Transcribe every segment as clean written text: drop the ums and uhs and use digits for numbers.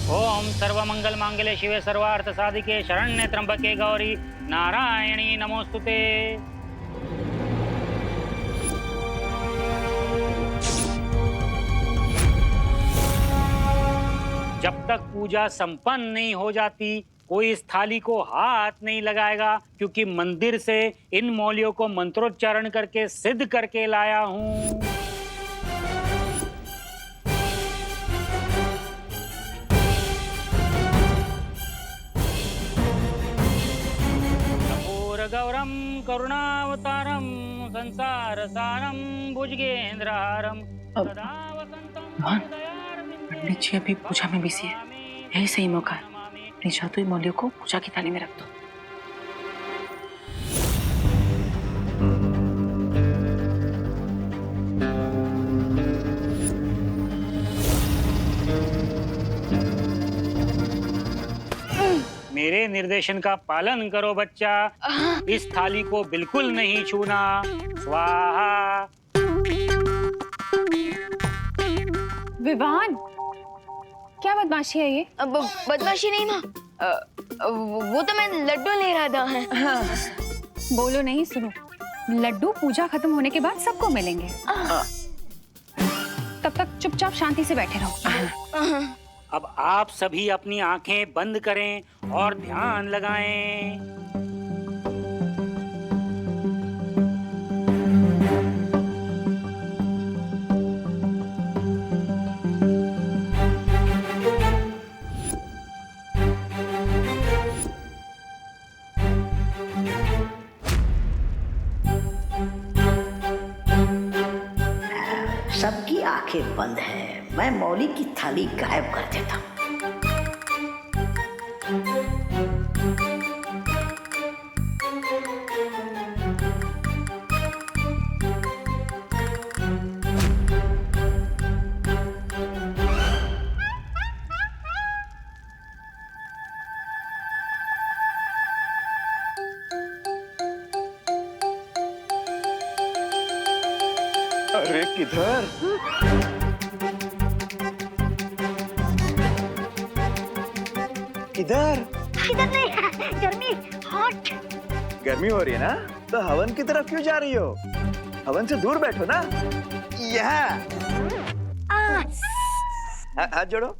ओम सर्वमंगल मांगल्ये शिवे सर्वार्थ साधिके शरण्ये त्र्यंबके गौरी नारायणी नमोस्तुते। जब तक पूजा संपन्न नहीं हो जाती कोई इस थाली को हाथ नहीं लगाएगा, क्योंकि मंदिर से इन मौलियों को मंत्रोच्चारण करके सिद्ध करके लाया हूँ। गौरम करुणावतारम संसार सारम भुजगेंद्रहारम सदा वसंतम पंडित जी अभी पूजा में बिजी है, यही सही मौका है। अपनी जादुई मौलियों को पूजा की थाली में रख दो। मेरे निर्देशन का पालन करो बच्चा। इस थाली को बिल्कुल नहीं छूना। स्वाहा। विवान, क्या बदमाशी है ये? अब बदमाशी नहीं माँ, वो तो मैं लड्डू ले रहा था। हाँ। बोलो नहीं, सुनो। लड्डू पूजा खत्म होने के बाद सबको मिलेंगे। तब तक चुपचाप शांति से बैठे रहो। अब आप सभी अपनी आंखें बंद करें और ध्यान लगाएं। सबकी आंखें बंद हैं। मैं मौली की थाली गायब कर देता हूँ। अरे किधर? किधर? इधर नहीं, गर्मी हॉट। गर्मी हो रही है ना, तो हवन की तरफ क्यों जा रही हो? हवन से दूर बैठो ना। यहाँ हाथ जोड़ो।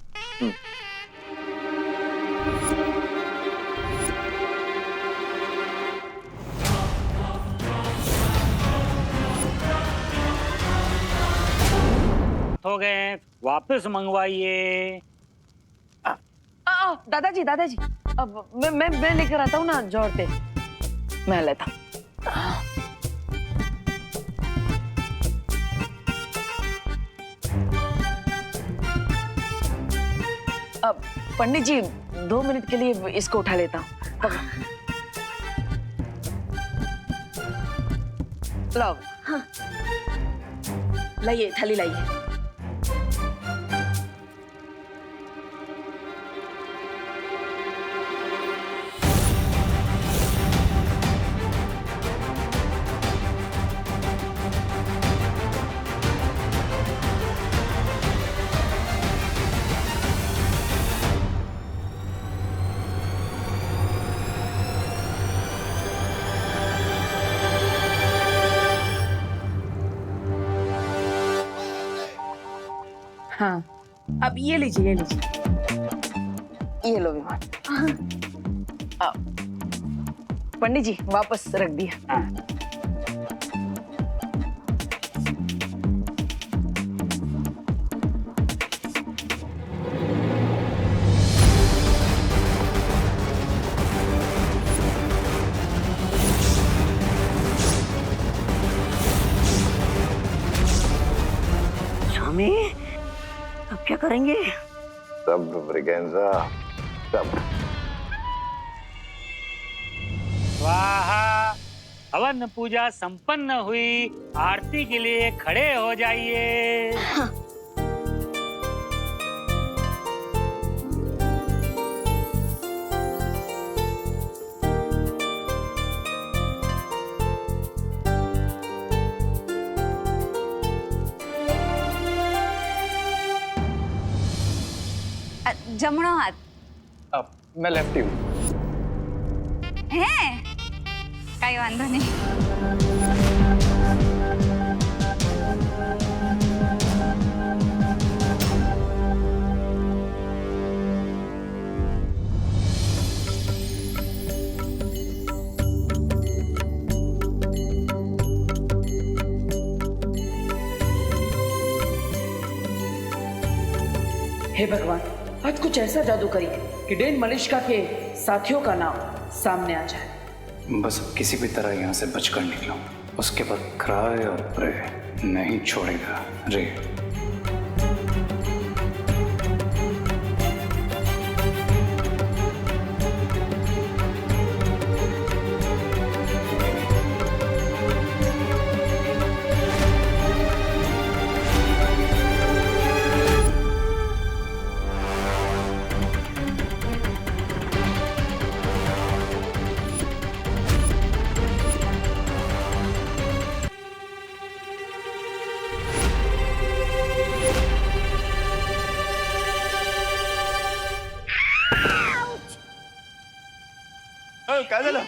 हो गए, वापस मंगवाइए। दादाजी दादाजी, अब मैं लेकर आता हूँ ना जोड़ते। मैं लेता हूँ। अब पंडित जी 2 मिनट के लिए इसको उठा लेता हूँ। लाओ। हाँ। लाइए, थाली लाइए। हाँ, अब ये लीजिए, ये लीजिए। ये लो विमान। पंडित जी वापस रख दिया। स्वामी, अब क्या करेंगे? सब्र ब्रिगेंजा, सब्र। स्वाहा। हवन पूजा संपन्न हुई। आरती के लिए खड़े हो जाइए। जमणो हाथ अब मैं लेफ्टी हूँ। હે કઈ વાંધો નહીં. हे भगवान, आज कुछ ऐसा जादू करिए कि डेन मलिश्का के साथियों का नाम सामने आ जाए। बस अब किसी भी तरह यहाँ से बचकर निकलो, उसके बाद क्राय और प्रे नहीं छोड़ेगा रे। काय झालं?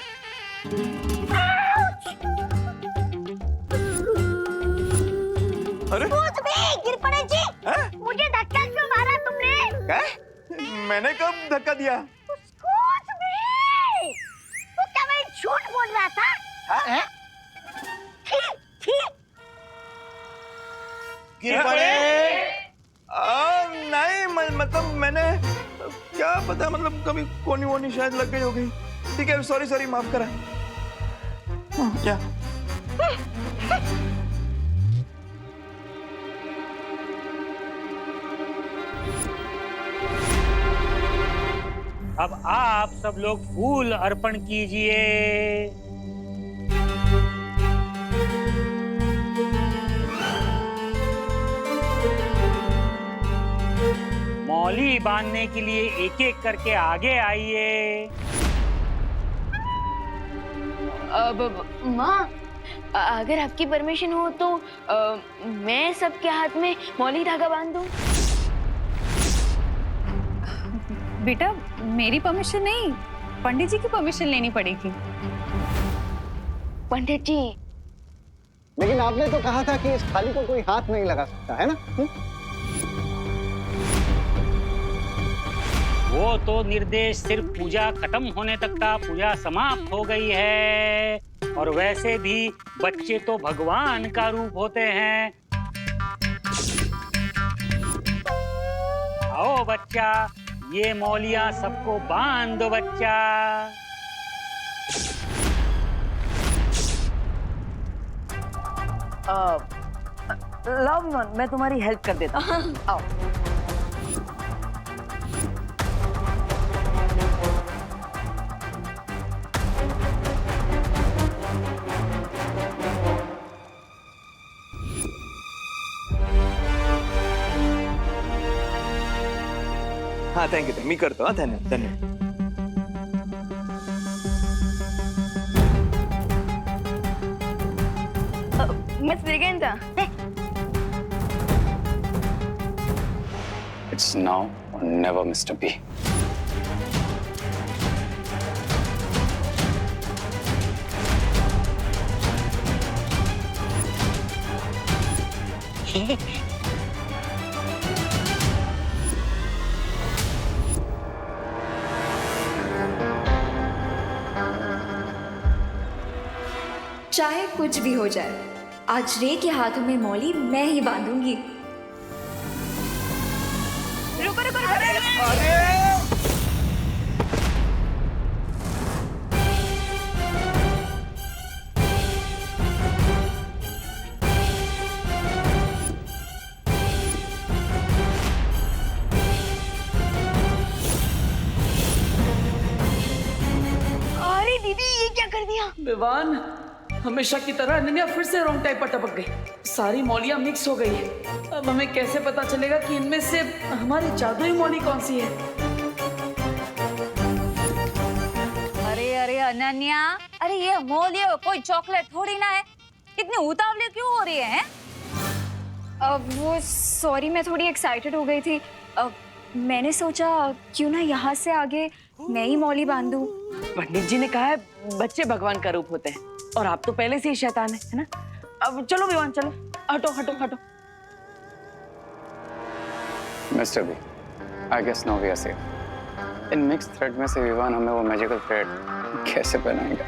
अरे गिर पड़े जी. हैं? मुझे धक्का क्यों मारा तुमने? काय? मैंने कब धक्का दिया? Excuse me. तू क्या मैं झूठ बोल रहा था? हाँ? छी, छी. गिर पड़े? नहीं मतलब मैंने क्या पता, मतलब कभी कोनी वोनी शायद लग गई होगी। ठीक है, सॉरी माफ करा। क्या? अब आप सब लोग फूल अर्पण कीजिए। मौली बांधने के लिए एक एक करके आगे आइए। माँ, अगर आपकी परमिशन हो तो मैं सबके हाथ में मौली धागा बांध दूं। बेटा मेरी परमिशन नहीं, पंडित जी की परमिशन लेनी पड़ेगी. पंडित जी, लेकिन आपने तो कहा था कि इस थाली को कोई हाथ नहीं लगा सकता है ना? वो तो निर्देश सिर्फ पूजा खत्म होने तक था। पूजा समाप्त हो गई है। और वैसे भी बच्चे तो भगवान का रूप होते हैं। आओ बच्चा, ये मौलियां सबको बांध दो बच्चा। लव, मैं तुम्हारी हेल्प कर देता हूँ। आओ। हाँ थैंक यू, मी करतो. हाँ धन्यवाद. Miss Braganza. It's now or never, Mr. B. चाहे कुछ भी हो जाए, आज रे के हाथों में मौली मैं ही बांधूंगी। रुको रुको रुको. अरे अरे दीदी, ये क्या कर दिया? विवान, हमेशा की तरह अनन्या फिर से रॉन्ग टाइप पर टपक गई। सारी मौलियां मिक्स हो गई है। अब हमें कैसे पता चलेगा कि इनमें से हमारी जादुई मौली कौन सी है? अरे अरे अनन्या, अरे ये मौलिया कोई चॉकलेट थोड़ी ना है. इतनी उतावली क्यों हो रही है? वो सॉरी, मैं थोड़ी एक्साइटेड हो गई थी। मैंने सोचा क्यों ना यहाँ से आगे मैं ही मौली बांधूं। पंडित जी ने कहा है बच्चे भगवान का रूप होते हैं और आप तो पहले से ही शैतान है ना। अब चलो विवान चलो, हटो हटो हटो। Mister B, I guess now we are safe. इन मिक्स थ्रेड में से विवान हमें वो मैजिकल थ्रेड कैसे पहनाएगा?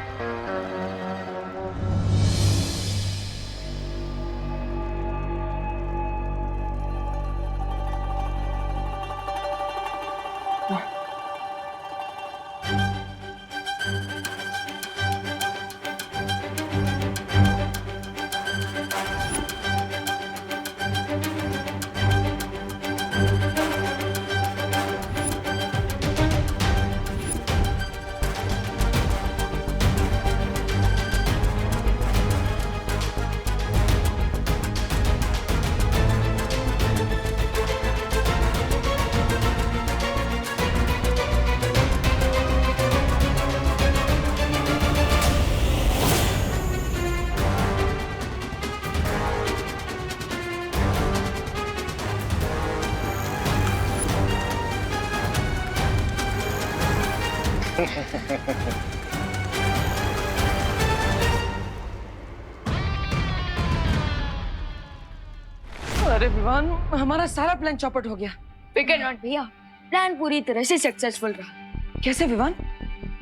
अरे विवान, हमारा सारा प्लान चौपट हो गया। फिकर नॉट भैया, प्लान पूरी तरह से सक्सेसफुल रहा। कैसे विवान?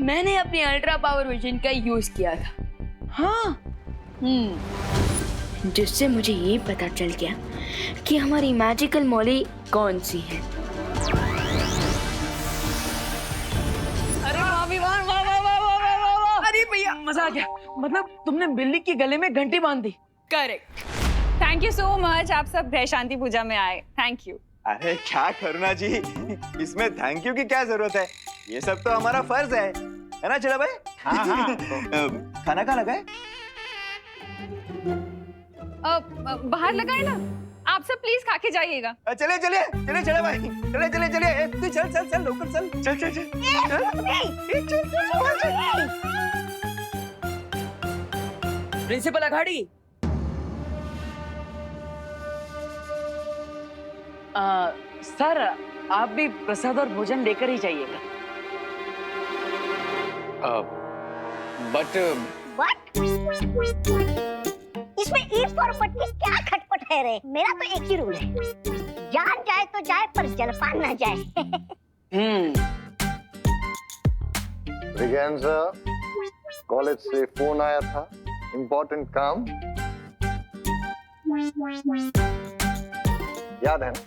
मैंने अपनी अल्ट्रा पावर विजन का यूज किया था। हाँ, जिससे मुझे ये पता चल गया कि हमारी मैजिकल मौली कौन सी है। अरे वाह विवान, वाह वाह वाह वाह वाह वाह वाह। अरे भैया मजा आ गया। मतलब तुमने बिल्ली की गले में घंटी बांध दी। Correct. Thank you so much, आप सब ग्रह शांति पूजा में आए, थैंक यू। अरे क्या करुणा जी, इसमें थैंक यू की क्या जरूरत है? ये सब तो हमारा फर्ज है ना चला भाई? हाँ हाँ। खाना कहाँ लगा है? बाहर लगाए ना, आप सब प्लीज खा के जाइएगा। चले चले चले चले भाई, चले चले चले। तू चल चल चल लोकल चल चल चल चल। प्रिंसिपल अघाड़ी, सर आप भी प्रसाद और भोजन लेकर ही जाइएगा। बट इसमें ईट फॉर बट की क्या खटपट है रे? मेरा तो एक ही रूल है, जान जाए तो जाए पर जलपान ना जाए। ब्रिगेंजा, कॉलेज से फोन आया था, इम्पोर्टेंट काम, याद है ना?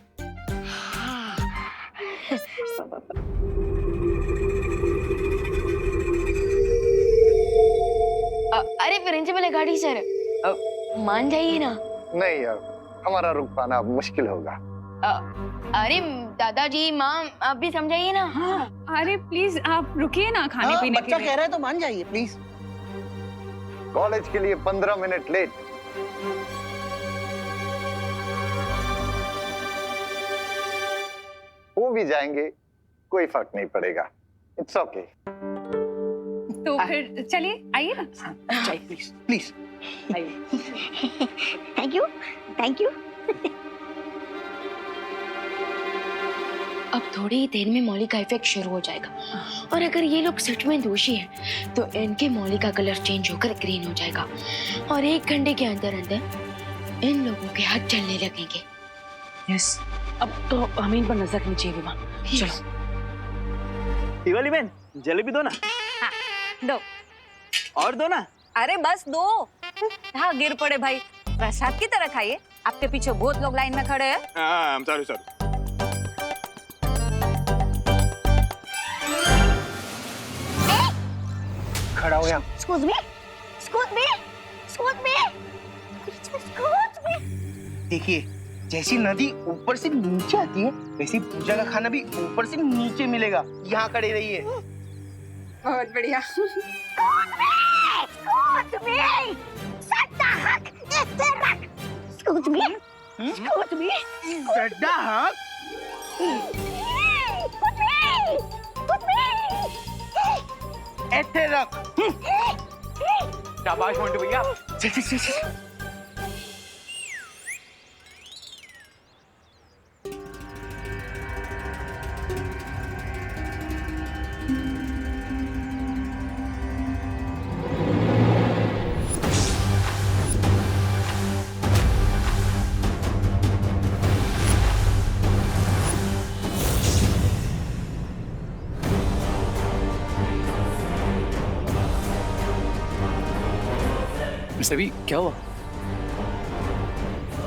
अरे प्रिंसिपल अघाड़ी सर, मान जाइए ना। नहीं यार, हमारा रुक पाना अब मुश्किल होगा। अरे दादाजी, माँ आप भी समझाइए ना। हाँ, अरे प्लीज आप रुकिए ना खाने पीने के लिए। बच्चा कह रहा है तो मान जाइए प्लीज। कॉलेज के लिए 15 मिनट लेट। वो भी जाएंगे, कोई फर्क नहीं पड़ेगा। It's okay. तो फिर चलिए, आइए ना। चाहिए please please. Thank you thank you. अब थोड़ी ही देर में मौली का इफेक्ट शुरू हो जाएगा और अगर ये लोग सच में दोषी हैं तो इनके मौली का कलर चेंज होकर ग्रीन हो जाएगा और 1 घंटे के अंदर अंदर इन लोगों के हाथ चलने लगेंगे। यस, अब तो हमें इन पर नजर रखनी चाहिए विमान। चलो दिवाली बहन, जलेबी दो ना। हाँ, दो और दो ना। अरे बस दो। हाँ, गिर पड़े भाई, प्रसाद की तरह खाइए। आपके पीछे बहुत लोग लाइन में खड़े हैं। हाँ, सॉरी सॉरी। खड़ा हो यहाँ। Excuse me excuse me excuse me excuse me. देखिए, जैसी नदी ऊपर से नीचे आती है वैसे पूजा का खाना भी ऊपर से नीचे मिलेगा। यहाँ खड़े रहिए। बहुत बढ़िया। सड्डा हाँ? ऐसे रख। शाबाश मोंटू भैया। चल चल चल चल। मिस्टर बी, क्या हुआ?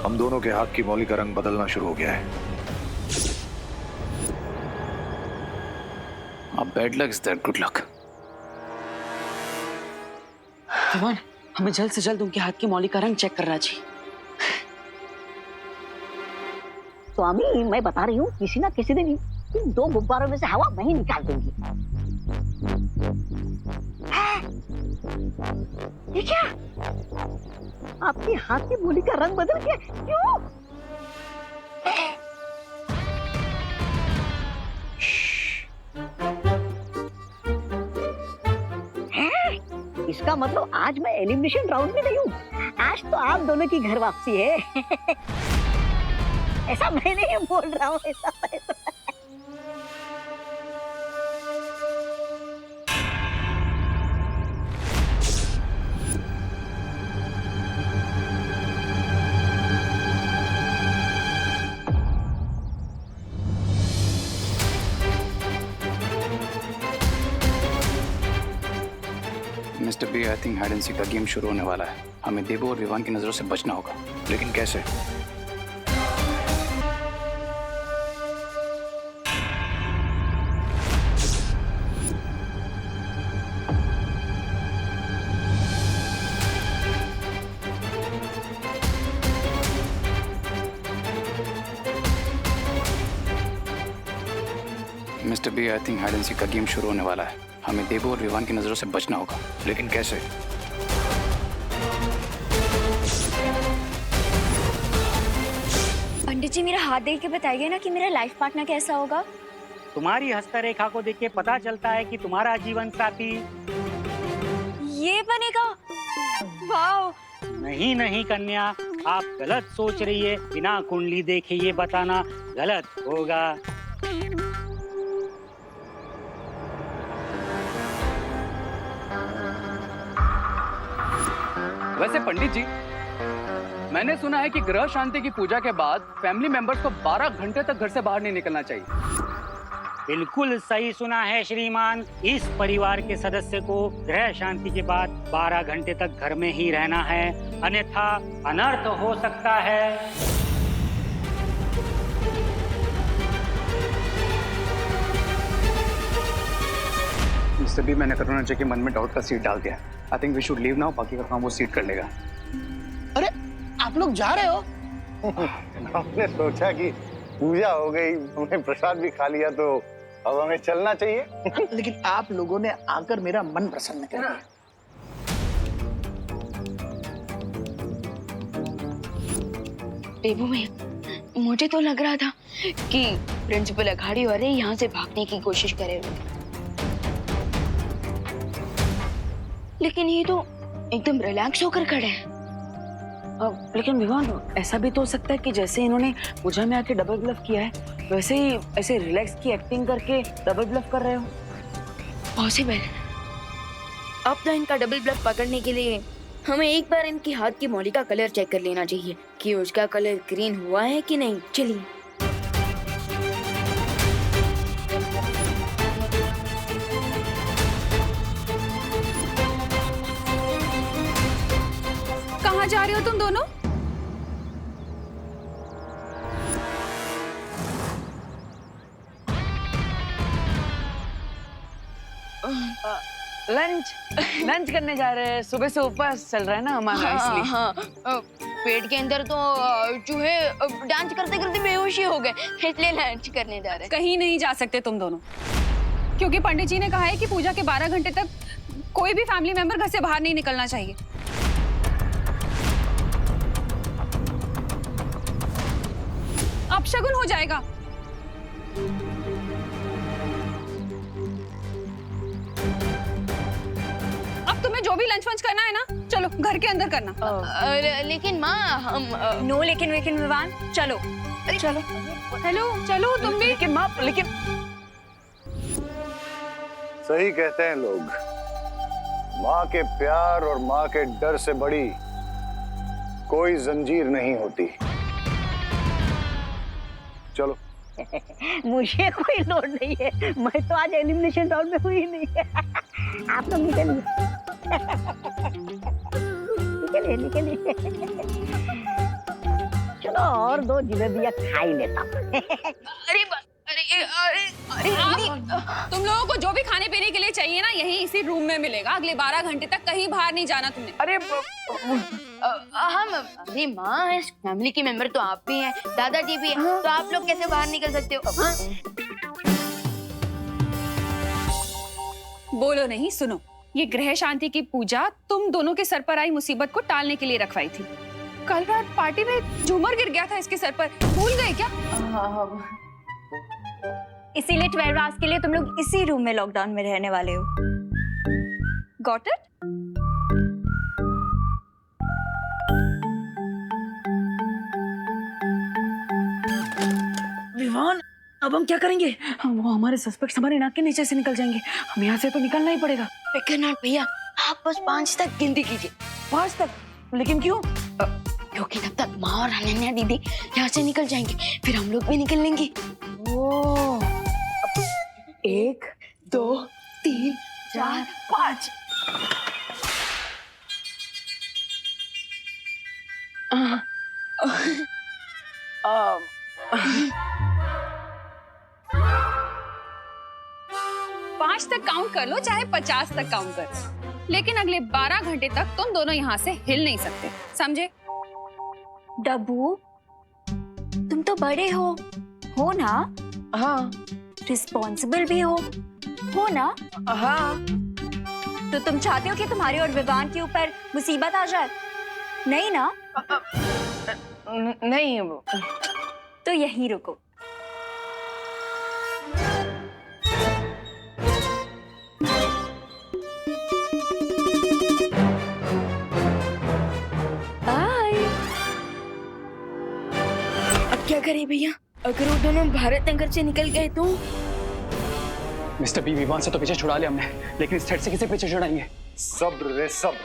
हम दोनों के हाथ की मौली का रंग बदलना शुरू हो गया है। Bad luck is that good luck. Vivaan, हमें जल्द से जल्द उनके हाथ की मौली का रंग चेक करना चाहिए। स्वामी, मैं बता रही हूँ, किसी ना किसी दिन इन 2 गुब्बारों में से हवा मैं ही निकाल दूंगी। ये क्या? आपके हाथ की मौली का रंग बदल गया? क्यों? इसका मतलब आज मैं एलिमिनेशन राउंड में नहीं हूँ। आज तो आप दोनों की घर वापसी है। ऐसा मैं नहीं बोल रहा हूँ, ऐसा mister B, I think hide and seek का गेम शुरू होने वाला है। हमें देबू और विवान की नजरों से बचना होगा। लेकिन कैसे? Mister B, I think hide and seek का गेम शुरू होने वाला है। हमें देबू और विवान की नजरों से बचना होगा। लेकिन कैसे? पंडित जी, मेरा हाथ देख के बताइए ना कि मेरा लाइफ पार्टनर कैसा होगा। तुम्हारी हस्तरेखा को देख के पता चलता है कि तुम्हारा जीवन साथी ये बनेगा। वाह। नहीं नहीं कन्या, आप गलत सोच रही है। बिना कुंडली देखे ये बताना गलत होगा। वैसे पंडित जी, मैंने सुना है कि ग्रह शांति की पूजा के बाद फैमिली मेंबर्स को 12 घंटे तक घर से बाहर नहीं निकलना चाहिए। बिल्कुल सही सुना है श्रीमान। इस परिवार के सदस्य को ग्रह शांति के बाद 12 घंटे तक घर में ही रहना है, अन्यथा अनर्थ हो सकता है। मिस्टर बी, मैंने करुणा जी के मन में डाउट का सीड डाल दिया। I think we should leave now. बाकी का काम वो सीड कर लेगा। अरे आप लोग जा रहे हो? हमने सोचा कि पूजा हो गई, हमने प्रसाद भी खा लिया, तो अब हमें चलना चाहिए। लेकिन आप लोगों ने आकर मेरा मन प्रसन्न कर दिया। देबू में मुझे तो लग रहा था कि प्रिंसिपल अघाड़ी वाले यहाँ से भागने की कोशिश करे होंगे, लेकिन ये तो एकदम रिलैक्स होकर खड़े हैं। लेकिन विवान, ऐसा भी तो हो सकता है कि जैसे इन्होंने पूजा में आके डबल ब्लफ किया है, वैसे ही ऐसे रिलैक्स की एक्टिंग करके डबल ब्लफ कर रहे हो। पॉसिबल। अब तो इनका डबल ब्लफ पकड़ने के लिए हमें एक बार इनके हाथ की मौली का कलर चेक कर लेना चाहिए कि उसका कलर ग्रीन हुआ है कि नहीं। चलिए। कहाँ जा रहे हो तुम दोनों? लंच करने जा रहे हैं। सुबह से उपवास चल रहा है ना हमारा, इसलिए। हाँ, पेट के अंदर तो चूहे डांस करते करते बेहोशी हो गए, इसलिए लंच करने जा रहे हैं। कहीं नहीं जा सकते तुम दोनों, क्योंकि पंडित जी ने कहा है कि पूजा के 12 घंटे तक कोई भी फैमिली मेंबर घर से बाहर नहीं निकलना चाहिए। अपशगुन हो जाएगा। अब तुम्हें जो भी लंच वंच करना है ना, चलो घर के अंदर करना। लेकिन माँ, हम नो लेकिन विवान, चलो चलो। हेलो, चलो तुम भी। लेकिन माँ, लेकिन सही कहते हैं लोग, माँ के प्यार और माँ के डर से बड़ी कोई जंजीर नहीं होती। चलो। मुझे कोई लोड नहीं है, मैं तो आज एलिमिनेशन राउंड में हुई नहीं है। आप लोग निकलिए। निकलिए। चलो और 2 जलेबियाँ खा ही लेता हूँ। तुम लोगों को जो भी खाने पीने के लिए चाहिए ना, यहीं इसी रूम में मिलेगा। अगले 12 घंटे तक कहीं बाहर नहीं जाना तुमने। अरे हम अरे माँ, इस फैमिली के मेंबर तो आप भी हैं, दादाजी भी हैं, तो आप लोग कैसे बाहर निकल सकते हो? बोलो नहीं, सुनो। ये ग्रह शांति की पूजा तुम दोनों के सर पर आई मुसीबत को टालने के लिए रखवाई थी। कल रात पार्टी में झूमर गिर गया था इसके सर पर, भूल गए क्या? इसीलिए 12 आवर्स के लिए तुम लोग इसी रूम में लॉकडाउन में रहने वाले हो। Got it? विवान, अब हम क्या करेंगे? वो हमारे सस्पेक्ट्स हमारे नाक के नीचे से निकल जाएंगे। हम यहाँ से तो निकलना ही पड़ेगा। फिकर नॉट भैया, आप बस 5 तक गिनती कीजिए। 5 तक? लेकिन क्यों? क्योंकि तब तक माँ और अनन्या दीदी यहाँ से निकल जाएंगे, फिर हम लोग भी निकल लेंगे। ओ, 1 2 3 4 5। पाँच तक काउंट कर लो, चाहे 50 तक काउंट कर लो, लेकिन अगले 12 घंटे तक तुम दोनों यहाँ से हिल नहीं सकते, समझे? डब्बू, तुम तो बड़े हो ना? हाँ। रिस्पॉन्सिबल भी हो ना? हाँ। तो तुम चाहते हो कि तुम्हारे और विवान के ऊपर मुसीबत आ जाए? नहीं ना? नहीं। तो यहीं रुको। बाय। अब क्या करें भैया? अगर वो दोनों भारत नगर से निकल गए तो? मिस्टर बी, विवान से तो पीछे छुड़ा लिया हमने, लेकिन इस थ्रेड से किसे पीछे छुड़ाएंगे? सब्र रे सब्र।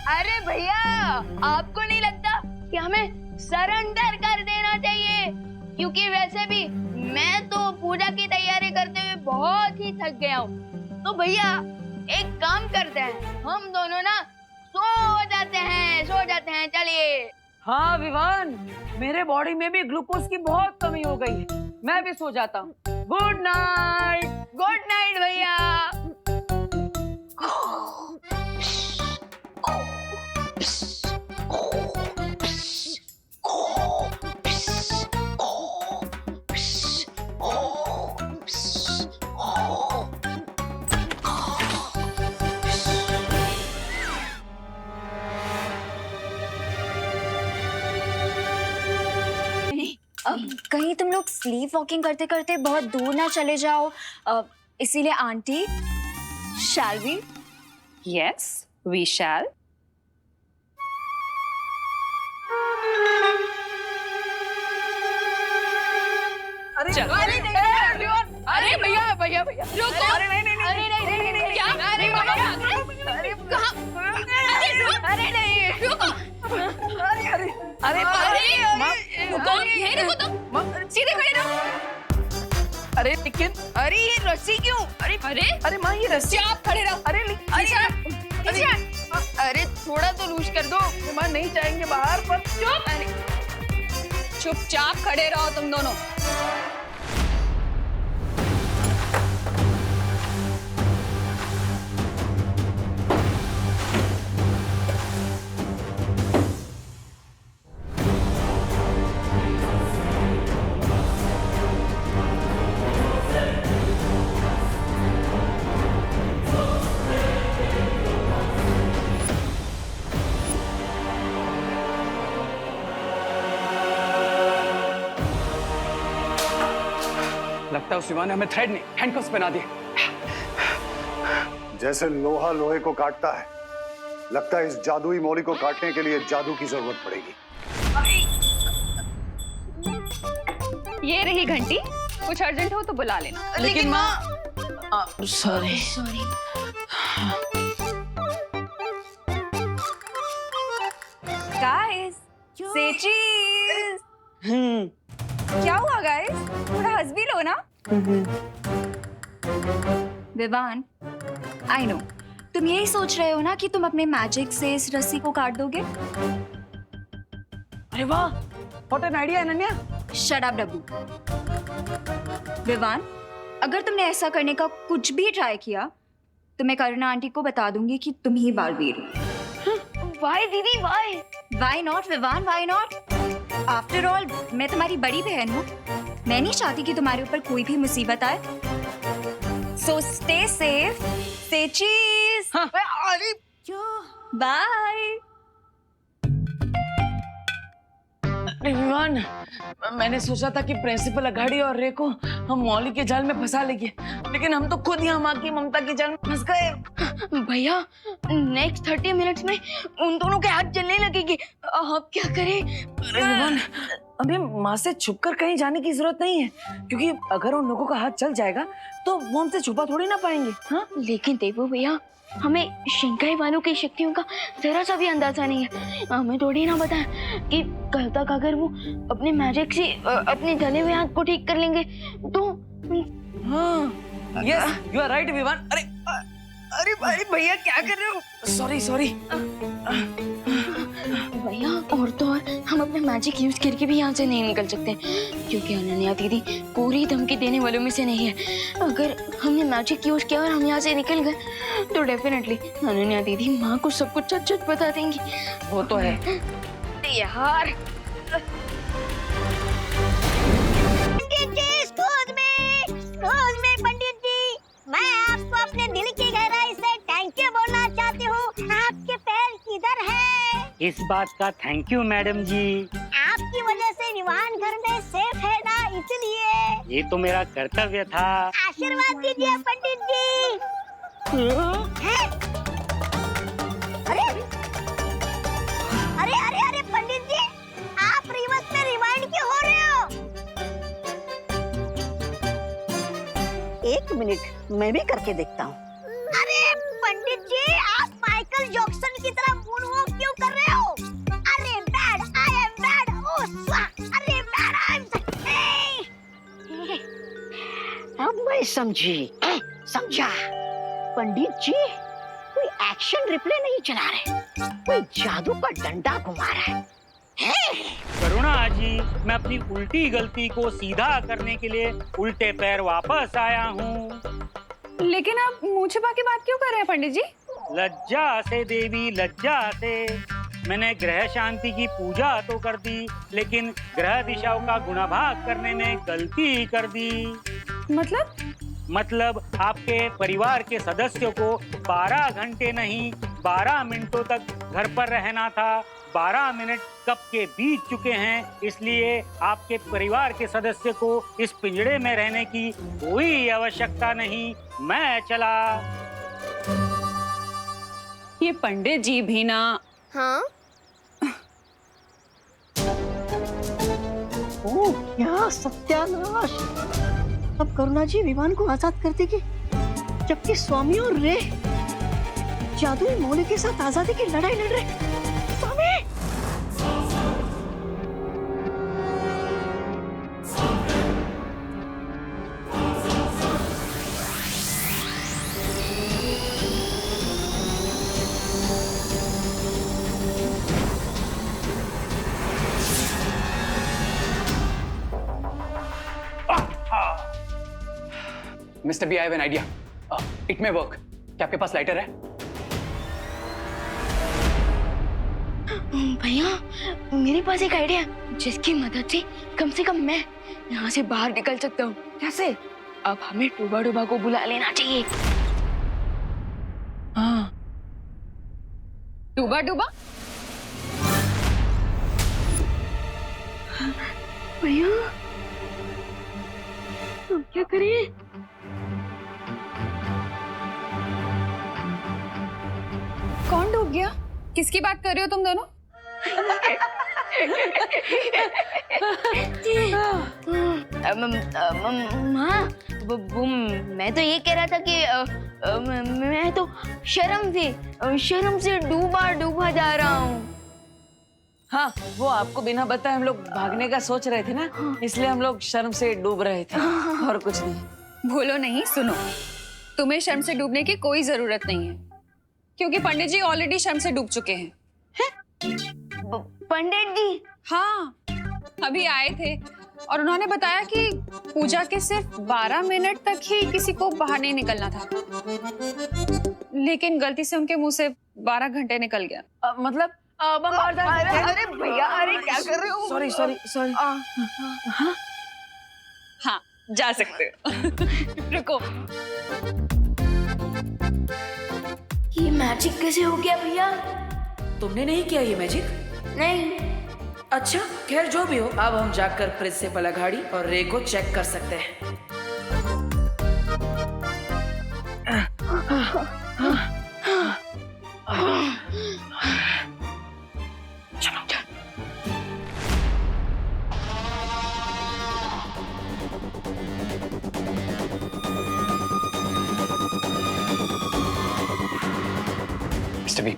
अरे भैया, आपको नहीं लगता कि हमें सरेंडर कर देना चाहिए? क्योंकि वैसे भी मैं तो पूजा की तैयारी करते हुए बहुत ही थक गया हूँ। तो भैया एक काम करते हैं, हम दोनों ना सो जाते हैं, चलिए। हाँ विवान, मेरे बॉडी में भी ग्लूकोज की बहुत कमी हो गई है, मैं भी सो जाता हूँ। Good night. गुड नाइट भैया। कहीं तुम लोग स्लीप वॉकिंग करते करते बहुत दूर ना चले जाओ, इसीलिए aunty, shall we? Yes, we shall. चलो। अरे भैया भैया भैया रुको। अरे नहीं क्या? अरे कहाँ? अरे नहीं रुको। रुको, यहीं रुको तुम, सीधे खड़े रहो। अरे लेकिन, अरे ये रस्सी क्यों? अरे माँ, ये रस्सी। आप खड़े रहो। अरे थोड़ा तो लूज कर दो। माँ नहीं जाएंगे बाहर, पर चुपचाप खड़े रहो तुम दोनों। लगता है उस विवान ने हमें थ्रेड नहीं, हैंडकफ्स पहना दिए। जैसे लोहा लोहे को काटता है, लगता है इस जादुई मौली को काटने के लिए जादू की जरूरत पड़ेगी। ये रही घंटी, कुछ अर्जेंट हो तो बुला लेना। लेकिन माँ, सॉरी। गाइस, से चीज। क्या हुआ गाइस? थोड़ा हंस भी लो ना। विवान, आई नो, तुम यही सोच रहे हो ना कि तुम अपने मैजिक से इस रस्सी को काट दोगे। अरे वाह, what an idea Ananya. Shut up Dabbu. Vivaan, अगर तुमने ऐसा करने का कुछ भी ट्राई किया तो मैं करुणा आंटी को बता दूंगी कि तुम ही बालवीर हो। वाई दीदी why? Why not Vivaan, why not? After all मैं तुम्हारी बड़ी बहन हूँ। मैं नहीं चाहती कि तुम्हारे ऊपर कोई भी मुसीबत आए। सो स्टे सेफ, स्टे चीज। अरे बाय। अरे विवान, मैंने सोचा था कि प्रिंसिपल अघाड़ी और रे को हम मौली के जाल में फंसा लेंगे, लेकिन हम तो खुद यहाँ माँ की ममता की जाल में फंस गए। भैया, नेक्स्ट 30 मिनट्स में उन दोनों के हाथ जलने लगेंगे। अब क्या करें? अरे विवान, हमें माँ से छुपकर कहीं जाने की जरूरत नहीं है, क्योंकि अगर उन लोगों का हाथ चल जाएगा तो वो हमसे छुपा थोड़ी ना पाएंगे। हाँ, लेकिन देवू भैया, हमें शिंकाई वालों की शक्तियों का जरा सा भी अंदाजा नहीं है। हमें थोड़ी ना पता है कि कल तक अगर वो अपने मैजिक से अपने जले हुए हाथ को ठीक कर लेंगे तो। हाँ, yes, you are right Vivaan. अरे अरे भाई भैया, क्या कर रहे हो? सॉरी सॉरी भैया, और तो और हम अपना मैजिक यूज करके भी यहाँ से नहीं निकल सकते, क्योंकि अनन्या दीदी पूरी धमकी देने वालों में से नहीं है। अगर हमने मैजिक यूज किया और हम यहाँ से निकल गए तो डेफिनेटली अनन्या दीदी माँ को सब कुछ सच बता देंगी। वो तो है यार। पंडित जी, मैं आपको अपने दिल की गहराई से थैंक यू बोलना चाहती हूँ। आपके पैर किधर है? इस बात का थैंक यू मैडम जी। आपकी वजह से विवान घर में सेफ है ना, इसलिए। ये तो मेरा कर्तव्य था। आशीर्वाद दीजिए पंडित जी। हैं? अरे अरे अरे अरे पंडित जी, आप रिवर्स में रिवाइंड क्यों हो रहे हो? एक मिनट, मैं भी करके देखता हूँ। अरे पंडित जी, आप माइकल जैक्सन की तरह मूनवॉक क्यों कर रहे हो? अरे बैड, आई एम बैड। ओह स्वाहा, अरे बैड, आई एम। अब मैं समझा। पंडित जी कोई एक्शन रिप्ले नहीं चला रहे, कोई जादू का डंडा घुमा रहा है। करुणा जी, मैं अपनी उल्टी गलती को सीधा करने के लिए उल्टे पैर वापस आया हूँ। लेकिन आप मुंह छिपा के बात क्यों कर रहे हैं पंडित जी? लज्जा से देवी, लज्जा से। मैंने ग्रह शांति की पूजा तो कर दी, लेकिन ग्रह दिशाओं का गुणाभाग करने में गलती कर दी। मतलब आपके परिवार के सदस्यों को 12 घंटे नहीं 12 मिनटों तक घर पर रहना था। 12 मिनट कब के बीत चुके हैं, इसलिए आपके परिवार के सदस्य को इस पिंजड़े में रहने की कोई आवश्यकता नहीं। मैं चला। ये पंडित जी भी ना। हाँ, ओह क्या सत्यानाश! अब करुणा जी विवान को आजाद कर देगी, जबकि स्वामी और रे जादुई मौली के साथ आजादी की लड़ाई लड़ रहे। स्वामी! Mister B, I have an idea. It may work. क्या आपके पास लाइटर है? भैया, मेरे पास एक आइडिया है जिसकी मदद से कम मैं यहाँ से बाहर निकल सकता हूँ। कैसे? अब हमें टूबा डूबा को बुला लेना चाहिए। हाँ, डूबा डूबा? भैया, अब क्या करें? कौन डूब गया? किसकी बात कर रहे हो तुम दोनों? माँ, वो मैं तो ये कह रहा था कि मैं तो शर्म से डूबा जा रहा हूँ। हाँ, वो आपको बिना बताए हम लोग भागने का सोच रहे थे ना, इसलिए हम लोग शर्म से डूब रहे थे, और कुछ नहीं। भूलो नहीं, सुनो। तुम्हें शर्म से डूबने की कोई जरूरत नहीं है, क्योंकि पंडित जी ऑलरेडी शर्म से डूब चुके हैं। पंडित जी? हाँ, अभी आए थे और उन्होंने बताया कि पूजा के सिर्फ 12 मिनट तक ही किसी को बाहर नहीं निकलना था, लेकिन गलती से उनके मुंह से 12 घंटे निकल गया। मतलब अब हम बाहर जा सकते हैं? अरे भैया, अरे क्या कर रहे हो? Sorry sorry sorry. हाँ, जा सकते हो। रुको, ये मैजिक कैसे हो गया भैया? तुमने नहीं किया ये मैजिक? नहीं। अच्छा, खैर जो भी हो, अब हम जाकर प्रिंसिपल अघाड़ी और रे को चेक कर सकते हैं। मिस्टर बी,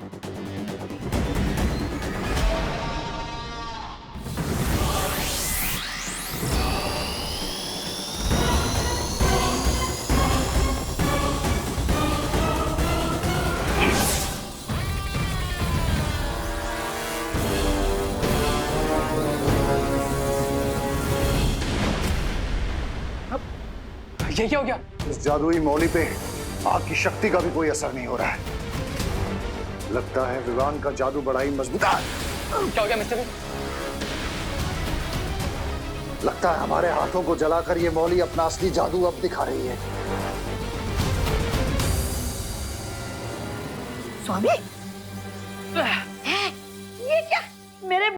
ये क्या हो गया? इस जादुई मौली पे आग की शक्ति का भी कोई असर नहीं हो रहा है। लगता है विवान का जादू बड़ा ही मजबूत है। क्या हो गया मिस्टर बी? लगता है हमारे हाथों को जलाकर ये मौली अपना असली जादू अब दिखा रही है। स्वामी, ये क्या? मेरे